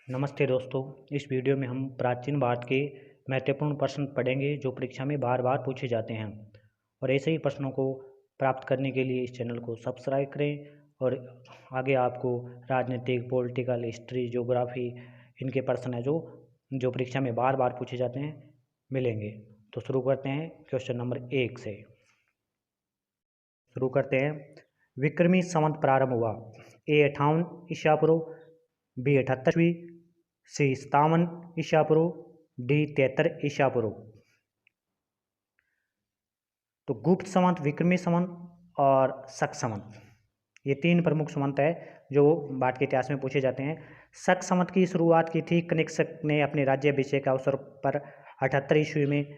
नमस्ते दोस्तों। इस वीडियो में हम प्राचीन भारत के महत्वपूर्ण प्रश्न पढ़ेंगे जो परीक्षा में बार बार पूछे जाते हैं। और ऐसे ही प्रश्नों को प्राप्त करने के लिए इस चैनल को सब्सक्राइब करें और आगे आपको राजनीतिक, पॉलिटिकल, हिस्ट्री, ज्योग्राफी इनके प्रश्न हैं जो परीक्षा में बार बार पूछे जाते हैं मिलेंगे। तो शुरू करते हैं क्वेश्चन नंबर 1 से। शुरू करते हैं। विक्रमी संवत प्रारंभ हुआ। ए 58 ईसा पूर्व, बी 78वीं, सी 57 ईसा पूर्व, डी 73 ईसा पूर्व। तो गुप्त संवत, विक्रमी संवत और शक संवत, ये तीन प्रमुख संवत है जो भारत के इतिहास में पूछे जाते हैं। शक संवत की शुरुआत की थी कनिष्क ने अपने राज्याभिषेक के अवसर पर 78 ईस्वी में,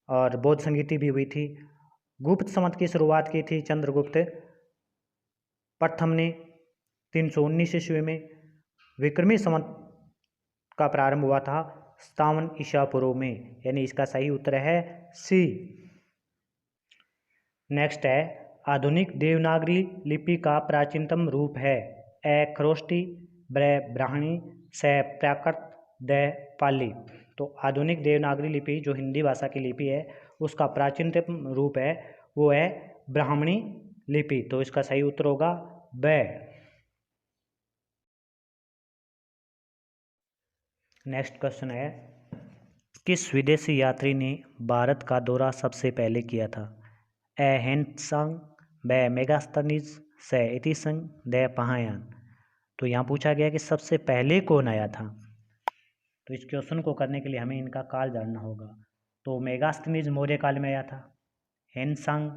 और बौद्ध संगीति भी हुई थी। गुप्त संवत की शुरुआत की थी चंद्रगुप्त प्रथम ने 319 ईस्वी में। विक्रमी संवत का प्रारंभ हुआ था 57 ईसा पूर्व में, यानी इसका सही उत्तर है सी। नेक्स्ट है, आधुनिक देवनागरी लिपि का प्राचीनतम रूप है। ए खरोष्टी, ब ब्राह्मणी, स प्राकृत, द पाली। तो आधुनिक देवनागरी लिपि जो हिंदी भाषा की लिपि है उसका प्राचीनतम रूप है वो है ब्राह्मणी लिपि। तो इसका सही उत्तर होगा ब। नेक्स्ट क्वेश्चन है, किस विदेशी यात्री ने भारत का दौरा सबसे पहले किया था? ए हेनत्सांग, ब मेगास्थनीज, स इतिसंग, द पहायान। तो यहाँ पूछा गया कि सबसे पहले कौन आया था। तो इस क्वेश्चन को करने के लिए हमें इनका काल जानना होगा। तो मेगास्थनीज मौर्य काल में आया था, हेनसांग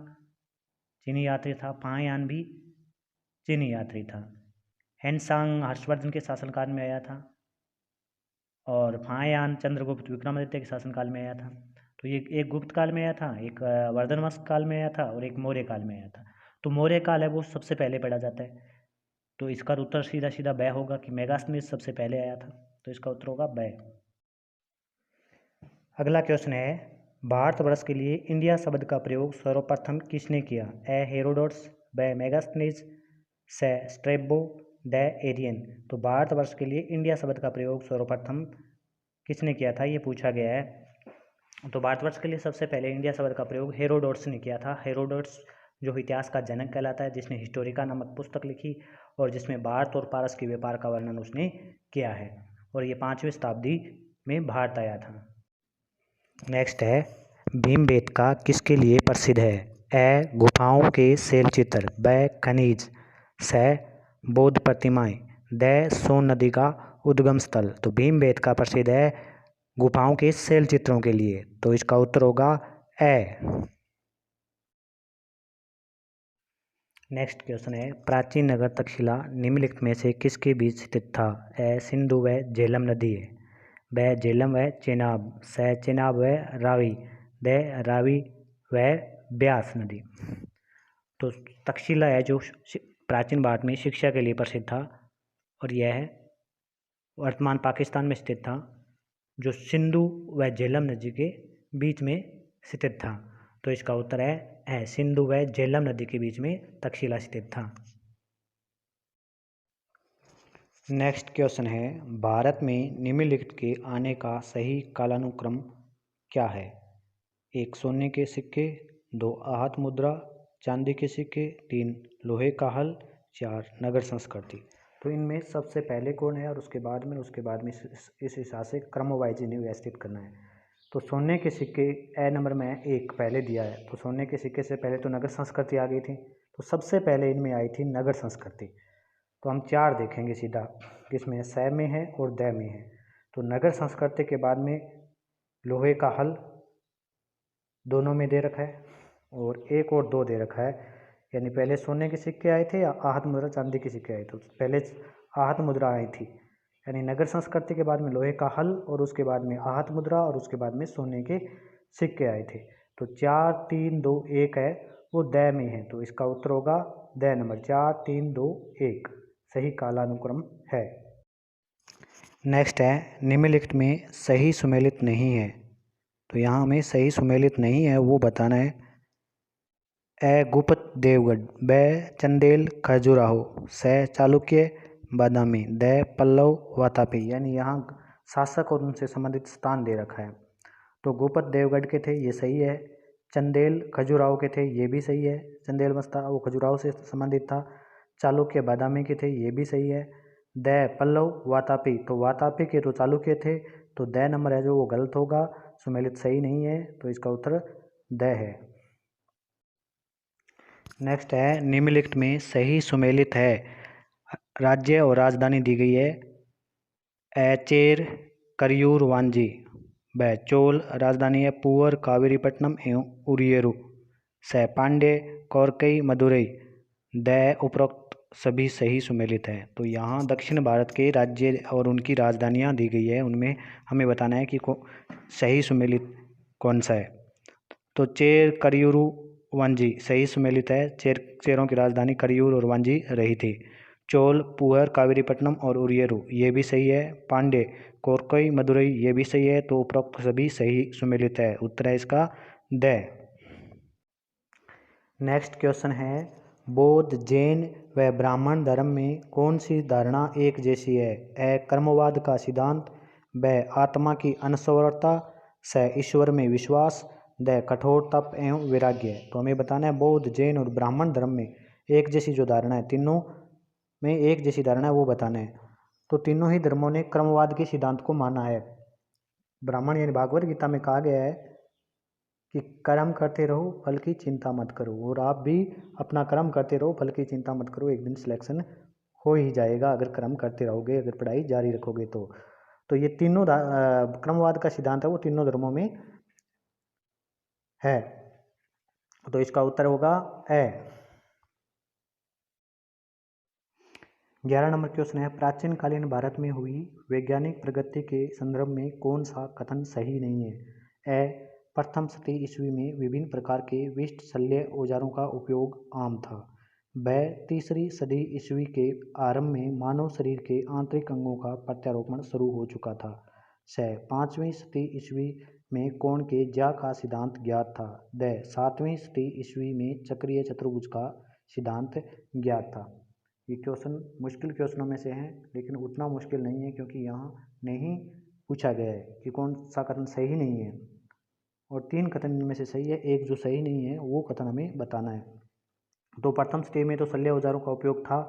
चीनी यात्री था, पहायान भी चीनी यात्री था। हेनसांग हर्षवर्धन के शासनकाल में आया था और फायान चंद्रगुप्त विक्रमादित्य के शासनकाल में आया था। तो ये एक गुप्त काल में आया था, एक वर्धन वंश काल में आया था और एक मौर्य काल में आया था। तो मौर्य काल है वो सबसे पहले पढ़ा जाता है, तो इसका उत्तर सीधा सीधा ब होगा कि मेगास्थनीज सबसे पहले आया था। तो इसका उत्तर होगा ब। अगला क्वेश्चन है, भारतवर्ष के लिए इंडिया शब्द का प्रयोग सर्वप्रथम किसने किया? ए हेरोडोट्स, ब मेगास्थनीज, स स्ट्रेबो, द एरियन। तो भारतवर्ष के लिए इंडिया शब्द का प्रयोग सर्वप्रथम किसने किया था ये पूछा गया है। तो भारतवर्ष के लिए सबसे पहले इंडिया शब्द का प्रयोग हेरोडोट्स ने किया था। हेरोडोट्स जो इतिहास का जनक कहलाता है, जिसने हिस्टोरिका नामक पुस्तक लिखी और जिसमें भारत और पारस के व्यापार का वर्णन उसने किया है, और ये 5वीं शताब्दी में भारत आया था। नेक्स्ट है, भीमबेटका किसके लिए प्रसिद्ध है? ए गुफाओं के शैलचित्र, ब खनिज, स बौद्ध प्रतिमाएं, द सोन नदी का उद्गम स्थल। तो भीमबेटका प्रसिद्ध है गुफाओं के शैल चित्रों के लिए। तो इसका उत्तर होगा ए। नेक्स्ट क्वेश्चन है, प्राचीन नगर तक्षशिला निम्नलिखित में से किसके बीच स्थित था? ए सिंधु व झेलम नदी है, ब झेलम व चेनाब, स चेनाब व रावी, द रावी व ब्यास नदी। तो तक्षशिला है जो प्राचीन भारत में शिक्षा के लिए प्रसिद्ध था, और यह वर्तमान पाकिस्तान में स्थित था, जो सिंधु व झेलम नदी के बीच में स्थित था। तो इसका उत्तर है सिंधु व झेलम नदी के बीच में तक्षशिला स्थित था। नेक्स्ट क्वेश्चन है, भारत में निम्नलिखित के आने का सही कालानुक्रम क्या है? 1 सोने के सिक्के, 2 आहत मुद्रा चांदी के सिक्के, 3 लोहे का हल, 4 नगर संस्कृति। तो इनमें सबसे पहले कौन है और उसके बाद में इस हिसाब से क्रम वाइज इन्हें व्यवस्थित करना है। तो सोने के सिक्के ए नंबर में 1 पहले दिया है, तो सोने के सिक्के से पहले तो नगर संस्कृति आ गई थी, तो सबसे पहले इनमें आई थी नगर संस्कृति। तो हम 4 देखेंगे सीधा, किसमें स में है और द में है। तो नगर संस्कृति के बाद में लोहे का हल दोनों में दे रखा है, और 1 और 2 दे रखा है, यानी पहले सोने के सिक्के आए थे या आहत मुद्रा चांदी के सिक्के आए थे। तो पहले आहत मुद्रा आई थी, यानी नगर संस्कृति के बाद में लोहे का हल और उसके बाद में आहत मुद्रा और उसके बाद में सोने के सिक्के आए थे। तो 4 3 2 1 है वो द में है, तो इसका उत्तर होगा द नंबर 4 3 2 1 सही कालानुक्रम है। नेक्स्ट है, निम्नलिखित में सही सुमेलित नहीं है। तो यहाँ हमें सही सुमेलित नहीं है वो बताना है। ए गुप्त देवगढ़, ब चंदेल खजुराहो, स चालुक्य बादामी, द पल्लव वातापी, यानी यहाँ शासक और उनसे संबंधित स्थान दे रखा है। तो गोपद देवगढ़ के थे, ये सही है। चंदेल खजुराहो के थे, ये भी सही है। चंदेल मस्ता वो खजुराहो से संबंधित था। चालुक्य बादामी के थे, ये भी सही है। द पल्लव वातापी, तो वातापी के तो चालुक्य थे, तो द नंबर है जो वो गलत होगा, सुमेलित सही नहीं है, तो इसका उत्तर द है। नेक्स्ट है निम्नलिखित में सही सुमेलित है। राज्य और राजधानी दी गई है। चेर, करियूर, वांजी। ब चोल, राजधानी है पूवर, कावेरीपट्टनम एवं उरियरू। स पांड्य, कौरकई, मदुरई। द उपरोक्त सभी सही सुमेलित है। तो यहाँ दक्षिण भारत के राज्य और उनकी राजधानियाँ दी गई है, उनमें हमें बताना है कि सही सुमेलित कौन सा है। तो चेर, करियूरू, वांजी सही सुमेलित है। चेरों की राजधानी करियूर और वांजी रही थी। चोल, पुहर, कावेरीपट्टनम और उरियरू ये भी सही है। पांड्य, कोरकई, मदुरई ये भी सही है। तो उपरोक्त सभी सही सुमेलित है। उत्तर है इसका द। नेक्स्ट क्वेश्चन है बौद्ध, जैन व ब्राह्मण धर्म में कौन सी धारणा एक जैसी है? कर्मवाद का सिद्धांत। ब आत्मा की अनश्वरता। स ईश्वर में विश्वास। द कठोर तप एवं वैराग्य। तो हमें बताना है बौद्ध, जैन और ब्राह्मण धर्म में एक जैसी जो धारणा है, तीनों में एक जैसी धारणा है वो बताना है। तो तीनों ही धर्मों ने क्रमवाद के सिद्धांत को माना है। ब्राह्मण यानी भागवत गीता में कहा गया है कि कर्म करते रहो, फल की चिंता मत करो, और आप भी अपना कर्म करते रहो, फल की चिंता मत करो, एक दिन सिलेक्शन हो ही जाएगा अगर कर्म करते रहोगे, अगर पढ़ाई जारी रखोगे तो ये तीनों क्रमवाद का सिद्धांत है वो तीनों धर्मों में है। तो इसका उत्तर होगा ए। 11 नंबर क्वेश्चन है प्राचीन कालीन भारत में हुई वैज्ञानिक प्रगति के संदर्भ में कौन सा कथन सही नहीं है? प्रथम शती ईस्वी में विभिन्न प्रकार के विष्ट शल्य औजारों का उपयोग आम था। ब तीसरी सदी ईस्वी के आरंभ में मानव शरीर के आंतरिक अंगों का प्रत्यारोपण शुरू हो चुका था। स पाँचवीं शती ईस्वी में कोण के ज्या का सिद्धांत ज्ञात था। द सातवीं शती ईस्वी में चक्रीय चतुर्भुज का सिद्धांत ज्ञात था। ये क्वेश्चन मुश्किल क्वेश्चनों में से हैं, लेकिन उतना मुश्किल नहीं है क्योंकि यहाँ नहीं पूछा गया है कि कौन सा कथन सही नहीं है, और 3 कथन इनमें से सही है, एक जो सही नहीं है वो कथन हमें बताना है। तो प्रथम स्टेज में तो शल्य औजारों का उपयोग था।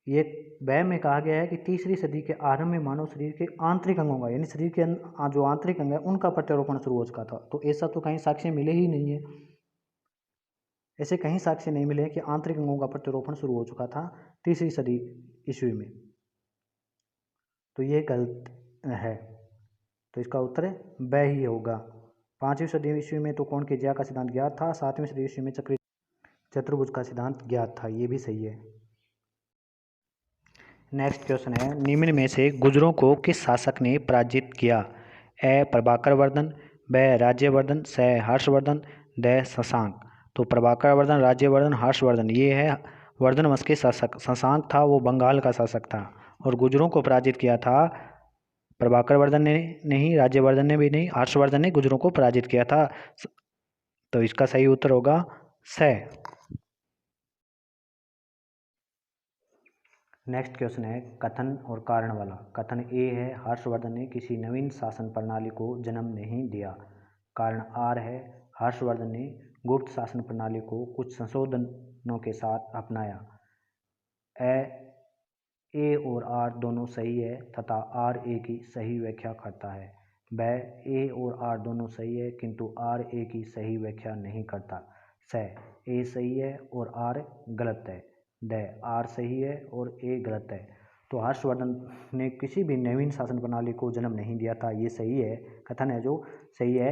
ये वह में कहा गया है कि तीसरी सदी के आरंभ में मानव शरीर के आंतरिक अंगों का, यानी शरीर के जो आंतरिक अंग है उनका प्रत्यारोपण शुरू हो चुका था। तो ऐसा तो कहीं साक्ष्य मिले ही नहीं है, ऐसे कहीं साक्ष्य नहीं मिले कि आंतरिक अंगों का प्रत्यारोपण शुरू हो चुका था तीसरी सदी ईस्वी में। तो ये गलत है, तो इसका उत्तर ब ही होगा। 5वीं सदी ईस्वी में तो कोण के ज्या का सिद्धांत ज्ञात था। 7वीं सदी ईस्वी में चक्रीय चतुर्भुज का सिद्धांत ज्ञात था, ये भी सही है। नेक्स्ट क्वेश्चन है निम्न में से गुर्जरों को किस शासक ने पराजित किया? प्रभाकर वर्धन, ब राज्यवर्धन, स हर्षवर्धन, द शशांक। तो प्रभाकर वर्धन, राज्यवर्धन, हर्षवर्धन ये है वर्धन वंश के शासक। शशांक था वो बंगाल का शासक था, और गुर्जरों को पराजित किया था प्रभाकर वर्धन ने नहीं, राज्यवर्धन ने भी नहीं, हर्षवर्धन ने गुर्जरों को पराजित किया था। तो इसका सही उत्तर होगा स। नेक्स्ट क्वेश्चन है कथन और कारण वाला। कथन ए है हर्षवर्धन ने किसी नवीन शासन प्रणाली को जन्म नहीं दिया। कारण आर है हर्षवर्धन ने गुप्त शासन प्रणाली को कुछ संशोधनों के साथ अपनाया। ए और आर दोनों सही है तथा आर ए की सही व्याख्या करता है। ब ए और आर दोनों सही है किंतु आर ए की सही व्याख्या नहीं करता। स ए सही है और आर गलत है। द आर सही है और ए गलत है। तो हर्षवर्धन ने किसी भी नवीन शासन प्रणाली को जन्म नहीं दिया था, ये सही है, कथन है जो सही है।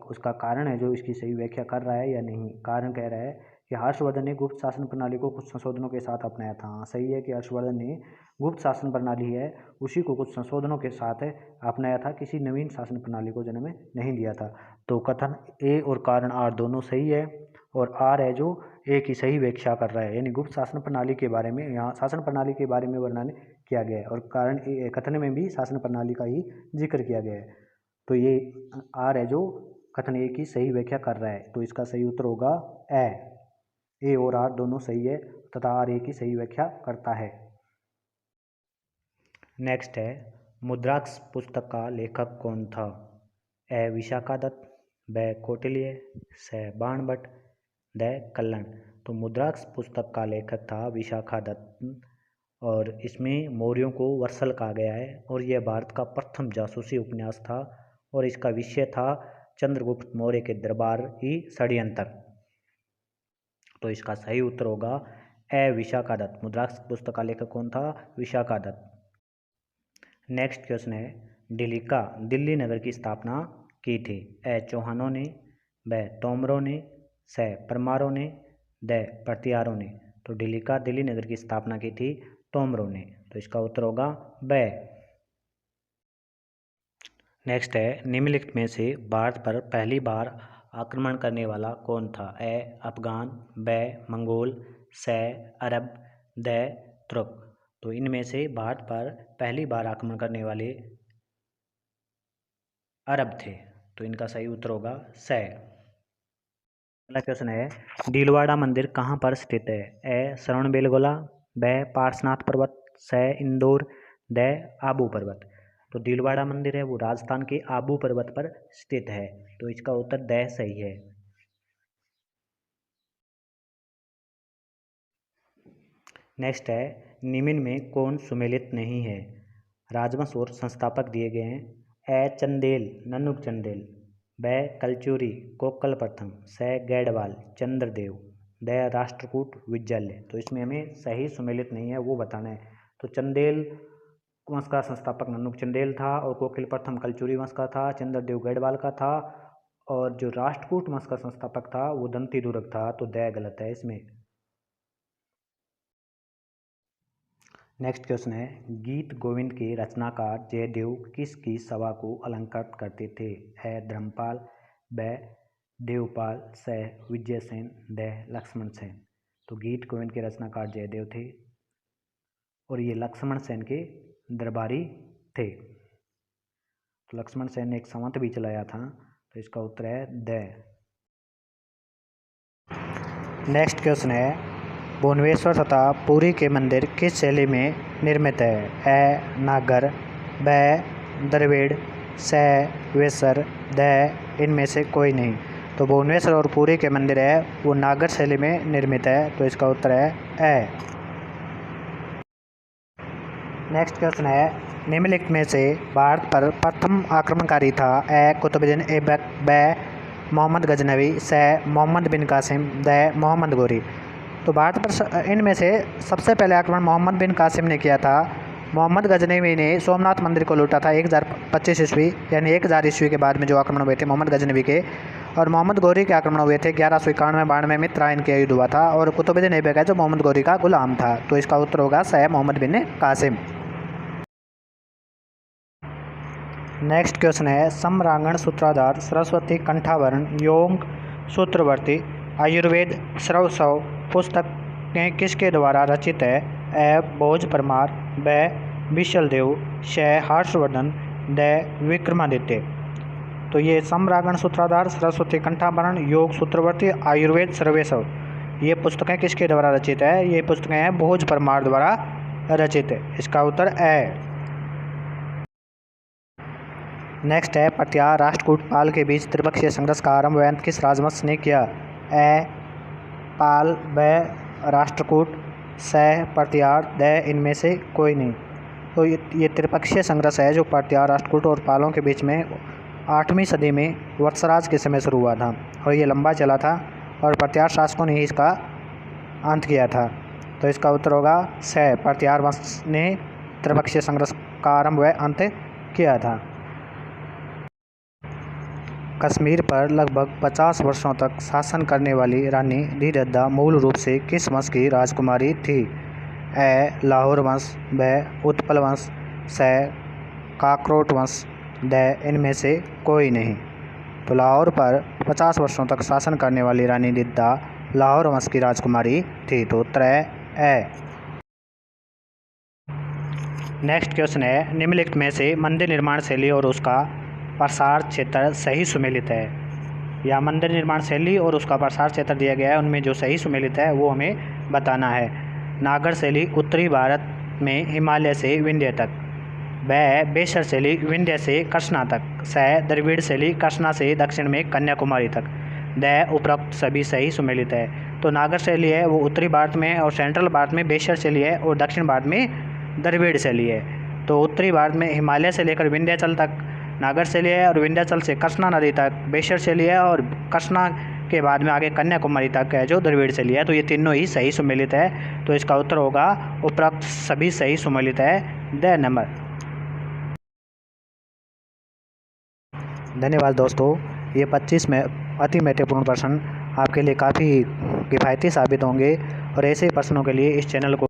उसका कारण है जो इसकी सही व्याख्या कर रहा है या नहीं। कारण कह रहा है कि हर्षवर्धन ने गुप्त शासन प्रणाली को कुछ संशोधनों के साथ अपनाया था। हाँ सही है कि हर्षवर्धन ने गुप्त शासन प्रणाली है उसी को कुछ संशोधनों के साथ अपनाया था, किसी नवीन शासन प्रणाली को जन्म नहीं दिया था। तो कथन ए और कारण आर दोनों सही है, और आर है जो ए की सही व्याख्या कर रहा है, यानी गुप्त शासन प्रणाली के बारे में, यहाँ शासन प्रणाली के बारे में वर्णन किया गया है, और कारण कथन में भी शासन प्रणाली का ही जिक्र किया गया है। तो ये आर है जो कथन ए की सही व्याख्या कर रहा है। तो इसका सही उत्तर होगा ए और आर दोनों सही है तथा आर ए की सही व्याख्या करता है। नेक्स्ट है मुद्राक्ष पुस्तक का लेखक कौन था? ए विशाखादत्त, ब कौटिल्य, स बाणभट्ट, द कल्लन। तो मुद्राक्ष पुस्तक का लेखक था विशाखादत्त और इसमें मौर्यों को वर्सल कहा गया है और यह भारत का प्रथम जासूसी उपन्यास था और इसका विषय था चंद्रगुप्त मौर्य के दरबार की षड्यंत्र। तो इसका सही उत्तर होगा ए विशाखादत्त। मुद्राक्ष पुस्तक का लेखक कौन था? विशाखादत्त। नेक्स्ट क्वेश्चन है दिल्ली नगर की स्थापना की थी? ए चौहानों ने, ब तोमरों ने, स परमारों ने, द प्रतिहारों ने। तो दिल्ली नगर की स्थापना की थी तोमरों ने। तो इसका उत्तर होगा ब। नेक्स्ट है निम्नलिखित में से भारत पर पहली बार आक्रमण करने वाला कौन था? ए अफगान, ब मंगोल, स अरब, द तुर्क। तो इनमें से भारत पर पहली बार आक्रमण करने वाले अरब थे। तो इनका सही उत्तर होगा स। अगला क्वेश्चन है डीलवाड़ा मंदिर कहाँ पर स्थित है? ए श्रवणबेलगोला, ब पार्श्वनाथ पर्वत, स इंदौर, द आबू पर्वत। तो डीलवाड़ा मंदिर है वो राजस्थान के आबू पर्वत पर स्थित है। तो इसका उत्तर द सही है। नेक्स्ट है निम्न में कौन सुमेलित नहीं है? राजवंश और संस्थापक दिए गए हैं। ए चंदेल, नन्नुक चंदेल, ब कलचुरी, कोक्कल प्रथम, स गैडवाल, चंद्रदेव, द राष्ट्रकूट विज्जल्य। तो इसमें हमें सही सुमेलित नहीं है वो बताना है। तो चंदेल वंश का संस्थापक नन्नुक चंदेल था और कोकिल प्रथम कलचुरी वंश का था, चंद्रदेव गैडवाल का था और जो राष्ट्रकूट वंश का संस्थापक था वो दंती दुर्ग था। तो द गलत है इसमें। नेक्स्ट क्वेश्चन है गीत गोविंद के रचनाकार जयदेव किसकी सभा को अलंकृत करते थे? है धर्मपाल, ब देवपाल, स विजयसेन, द लक्ष्मण सेन। तो गीत गोविंद के रचनाकार जयदेव थे और ये लक्ष्मण सेन के दरबारी थे। तो लक्ष्मण सेन ने एक संवत भी चलाया था। तो इसका उत्तर है द। नेक्स्ट क्वेश्चन है भुवनेश्वर तथा पुरी के मंदिर किस शैली में निर्मित है? ए नागर, ब द्रविड़, स वेसर, द इनमें से कोई नहीं। तो भुवनेश्वर और पुरी के मंदिर है वो नागर शैली में निर्मित है। तो इसका उत्तर है ए। नेक्स्ट क्वेश्चन है निम्नलिखित में से भारत पर प्रथम आक्रमणकारी था? ए कुतुबुद्दीन ऐबक, ब मोहम्मद गजनवी, स मोहम्मद बिन कासिम, द मोहम्मद गोरी। तो भारत पर इनमें से सबसे पहले आक्रमण मोहम्मद बिन कासिम ने किया था। मोहम्मद गजनवी ने सोमनाथ मंदिर को लूटा था 1025 ईस्वी यानी 1000 ईस्वी के बाद में जो आक्रमण हुए थे मोहम्मद गजनवी के। और मोहम्मद गोरी के आक्रमण हुए थे 1191-92 में त्राइन के युद्ध हुआ था और कुतुबुद्दीन ऐबक है जो मोहम्मद गोरी का गुलाम था। तो इसका उत्तर होगा स मोहम्मद बिन कासिम। नेक्स्ट क्वेश्चन है सम्रांगण सूत्राधार सरस्वती कंठाभरण योग सूत्रवर्ती आयुर्वेद श्रवसव पुस्तकें किसके द्वारा रचित है? ए भोज परमार, ब विशलदेव, श हर्षवर्धन, द विक्रमादित्य। तो ये सम्रांगण सूत्राधार सरस्वती कंठाभरण योग सूत्रवर्ती आयुर्वेद श्रवसव ये पुस्तकें किसके द्वारा रचित है? ये पुस्तकें हैं भोज परमार द्वारा रचित है। इसका उत्तर ए। नेक्स्ट है प्रतिहार राष्ट्रकूट पाल के बीच त्रिपक्षीय संघर्ष का आरंभ वैंत किस राजवंश ने किया? ए पाल, ब राष्ट्रकूट, स प्रतिहार, द इनमें से कोई नहीं। तो ये त्रिपक्षीय संघर्ष है जो प्रतिहार राष्ट्रकूट और पालों के बीच में 8वीं सदी में वत्सराज के समय शुरू हुआ था और ये लंबा चला था और प्रतिहार शासकों ने ही इसका अंत किया था। तो इसका उत्तर होगा स प्रतिहार वंश ने त्रिपक्षीय संघर्ष का आरंभ व अंत किया था। कश्मीर पर लगभग 50 वर्षों तक शासन करने वाली रानी धीरधा मूल रूप से किस वंश की राजकुमारी थी? ए लाहौर वंश, ब उत्पल वंश, स काकरोट वंश, द इनमें से कोई नहीं। तो लाहौर पर 50 वर्षों तक शासन करने वाली रानी धीरधा लाहौर वंश की राजकुमारी थी। तो उत्तर है ए। नेक्स्ट क्वेश्चन है निम्नलिखित में से मंदिर निर्माण शैली और उसका प्रसार क्षेत्र सही सुमेलित है? या मंदिर निर्माण शैली और उसका प्रसार क्षेत्र दिया गया है उनमें जो सही सुमेलित है वो हमें बताना है। नागर शैली उत्तरी भारत में हिमालय से विंध्य तक, ब बेसर शैली विंध्य से कृष्णा तक। स द्रविड़ शैली कृष्णा से दक्षिण में कन्याकुमारी तक। द उपरोक्त सभी सही सुमेलित है। तो नागर शैली है वो उत्तरी भारत में और सेंट्रल भारत में बेसर शैली है और दक्षिण भारत में द्रविड़ शैली है। तो उत्तरी भारत में हिमालय से लेकर विंध्याचल तक नागर शैली है और विंध्याचल से कृष्णा नदी तक बेसर शैली है और कृष्णा के बाद में आगे कन्याकुमारी तक है जो द्रविड़ शैली है। तो ये तीनों ही सही सुमेलित है। तो इसका उत्तर होगा उपरोक्त सभी सही सुमेलित है, द नंबर। धन्यवाद दोस्तों, ये 25 में अति महत्वपूर्ण प्रश्न आपके लिए काफ़ी किफ़ायती साबित होंगे और ऐसे प्रश्नों के लिए इस चैनल को